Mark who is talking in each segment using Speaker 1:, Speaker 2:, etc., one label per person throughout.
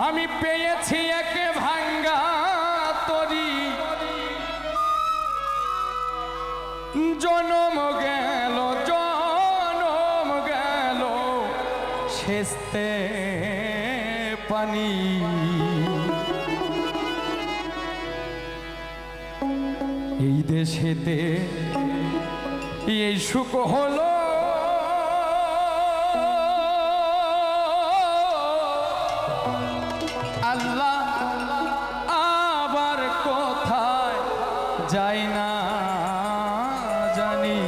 Speaker 1: আমি পেয়েছি এক ভাঙ্গা তরি, জনম গেল সেচতে পানি। এই দেশেতে এই সুখ হলো আল্লাহ আবার কোথায় যাই না জানি।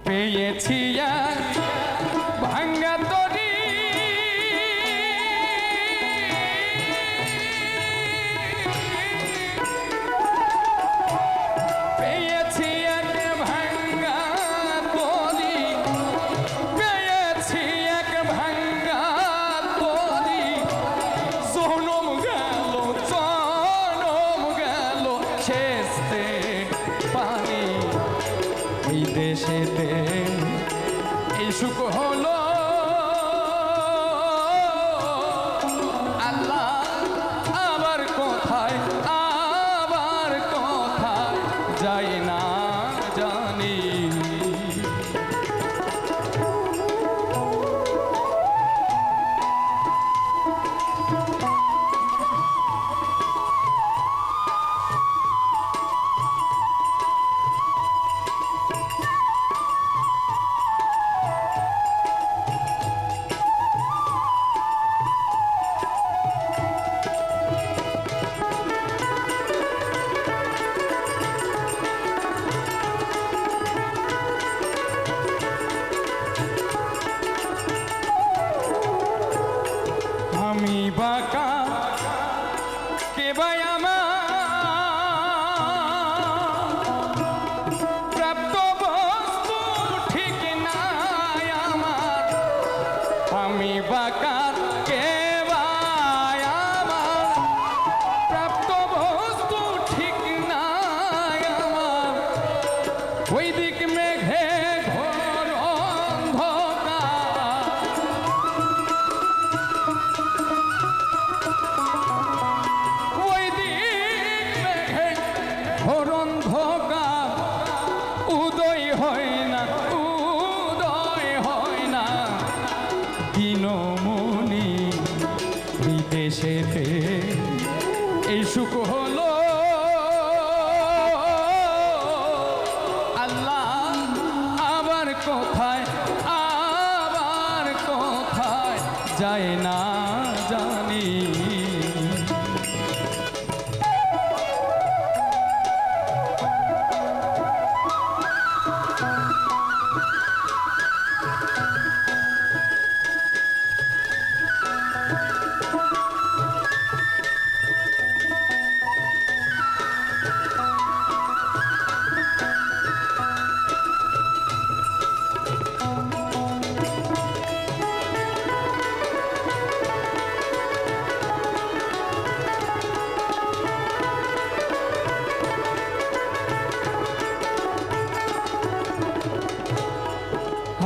Speaker 1: পেয়েছি ভাঙ্গা তরি, পেয়েছি এক ভাঙ্গা তরি, পেয়েছি এক ভাঙ্গা তরি, জনম গেল সেচতে পানি। এই দেশেতে এই সুখ হলো আল্লাহ আবার কোথায় যাই না জানি। আমি বাঁকা কে ভাই আমার প্রাপ্ত বস্তু ঠিক নাই আমার। আমি বাঁকা কে ভাই আমার প্রাপ্ত বস্তু ঠিক নাই আমার। ওই দিক মেঘে ঘোর অন্ধকার, ঘোর অন্ধকার, উদয় হয় না দিনমণি। বিদেশেতে এই সুখ হলো আল্লাহ আবার কোথায় যায় না জানি।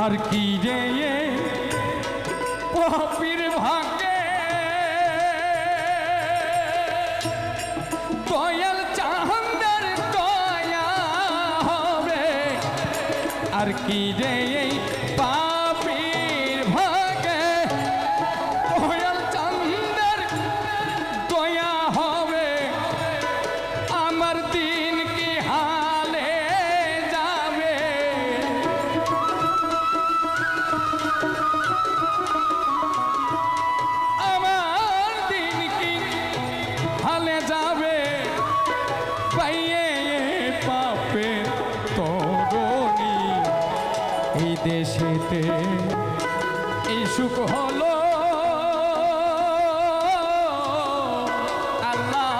Speaker 1: আর কি রে পাপীর ভাগে দয়াল চাঁদের দয়া হবে। আর কি রে পাপীর ভাগে দয়াল চাঁদের দয়া হবে। আমার দিন কি হালে যাবে, আমার দিন কি হালে যাবে। পাইয়ে পাপে তরুণী এই দেশেতে এই সুখ হলো আল্লাহ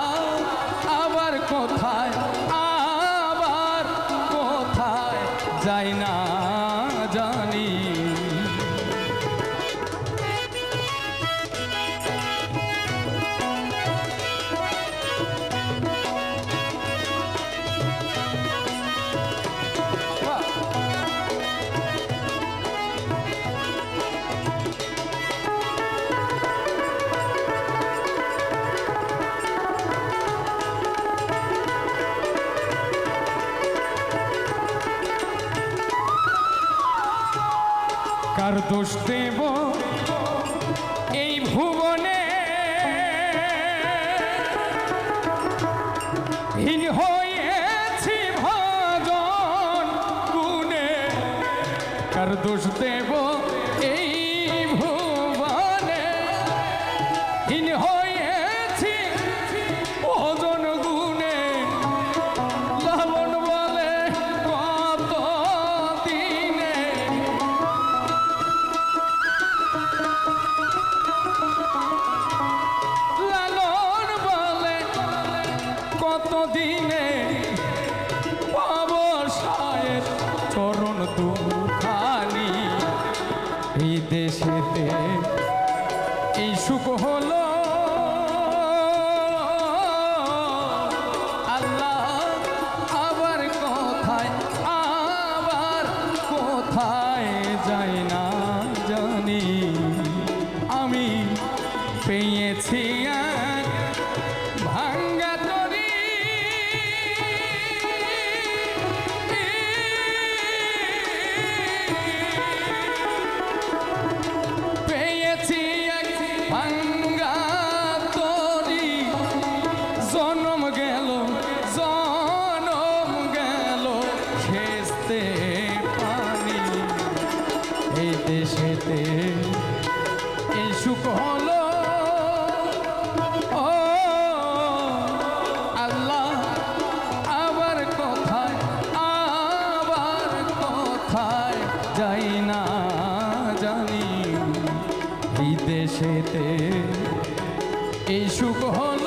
Speaker 1: আবার কোথায় যাই না জানি। কার দোষ দেব এই ভুবনে হীন হয়েছি ভজন গুণে কার দোষ দেব এই ভুবনে হীন হয়েছি ভজন গুণে লালন বলে কত দিনে লালন বলে কত দিনে পাব সায়ের চরণ দুখানি এই দেশেতে এই সুখ হলো আল্লাহ আবার কোথায় যাই না জানি আমি পেয়েছি এক ভাঙ্গা তরি পেয়েছি এক ভাঙ্গা তরি জনম গেল খেস্তে পানি এই দেশেতে এই সুখ হলো ও আল্লাহ আবার কোথায় যাই না জানি এই দেশেতে এই সুখ হলো